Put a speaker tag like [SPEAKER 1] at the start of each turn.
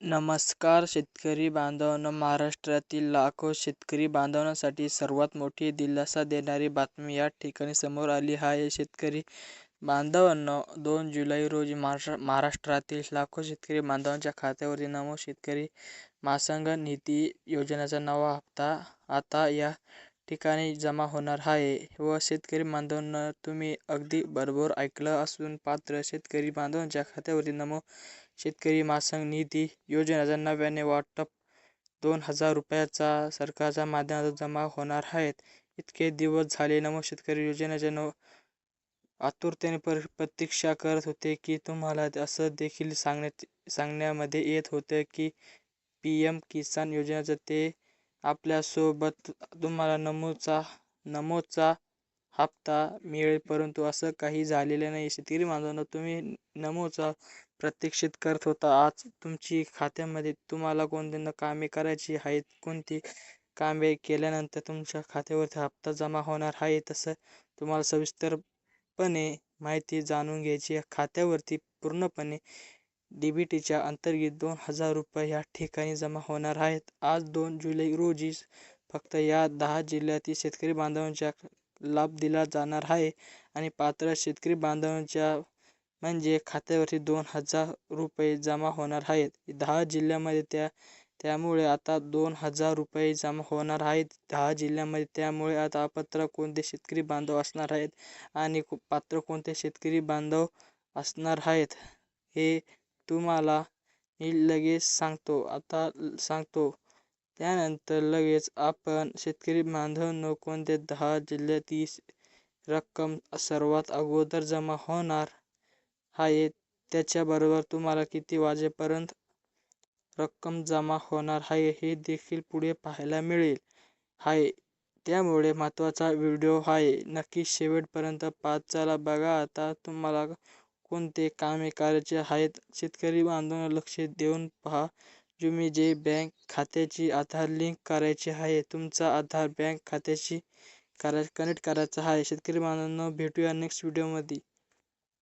[SPEAKER 1] नमस्कार शेतकरी बांधवांनो, महाराष्ट्रातील लाखो शेतकरी बांधवांसाठी सर्वात मोठी दिलासा देणारी बातमी या ठिकाणी समोर आली आहे. शेतकरी बांधवांनो, 2 जुलै रोजी महाराष्ट्रातील लाखो शेतकरी बांधवांच्या खात्यावरती नमो शेतकरी महासंघ निधी योजनेचा नवा हप्ता आता या ठिकाणी जमा होणार आहे. व शेतकरी बांधवांनो, तुम्ही अगदी बरोबर ऐकलं असून पात्र शेतकरी बांधवांच्या खात्यावरती नमो शेतकरी महासंघ निधी योजनेचा नव्याने वाटप 2,000 रुपयाचा सरकारच्या माध्यमातून जमा होणार आहेत. इतके दिवस झाले नमो शेतकरी योजनेच्या आतुरतेने प्रतीक्षा करत होते की तुम्हाला असं देखील सांगण्यामध्ये येत होतं की PM किसान योजनेचं ते आपल्यासोबत तुम्हाला नमोचा हप्ता मिळेल, परंतु असं काही झालेलं नाही. शेतकरी बांधवांनो, तुम्ही नमोचा प्रतीक्षित करत होता. आज तुमची खात्यामध्ये तुम्हाला कोणती कामे करायची आहेत, कोणती कामे केल्यानंतर तुमच्या खात्यावरती हप्ता जमा होणार आहे, तसं तुम्हाला सविस्तरपणे माहिती जाणून घ्यायची आहे. खात्यावरती पूर्णपणे DBTच्या अंतर्गत 2,000 रुपये या ठिकाणी जमा होणार आहेत. आज 2 जुलै रोजी फक्त या 10 जिल्ह्यातील शेतकरी बांधवांच्या लाभ दिला जाणार आहे आणि पात्र शेतकरी बांधवांच्या म्हणजे खात्यावरती 2,000 रुपये जमा होणार आहेत 10 जिल्ह्यामध्ये. त्यामुळे आता 2,000 रुपये जमा होणार आहेत 10 जिल्ह्यामध्ये. त्यामुळे आता अपात्र कोणते शेतकरी बांधव असणार आहेत आणि पात्र कोणते शेतकरी बांधव असणार आहेत हे तुम्हाला मी लगेच सांगतो. त्यानंतर लगेच आपण शेतकरी बांधवांनो, कोणत्या 10 जिल्ह्यातील रक्कम सर्वात अगोदर जमा होणार आहे, त्याच्याबरोबर तुम्हाला किती वाजेपर्यंत रक्कम जमा होणार आहे हे देखील पुढे पाहायला मिळेल आहे. त्यामुळे महत्त्वाचा व्हिडिओ आहे, नक्की शेवटपर्यंत पाहत चला. बघा, आता तुम्हाला कोणते कामे करायचे आहेत शेतकरी बांधवांनो, लक्ष देऊन पहा. तुम्ही जे बँक खात्याची आधार लिंक करायचे आहे, तुमचा आधार बँक खात्याशी कनेक्ट करायचा आहे. शेतकरी बांधवांनो, भेटूया नेक्स्ट व्हिडिओमध्ये.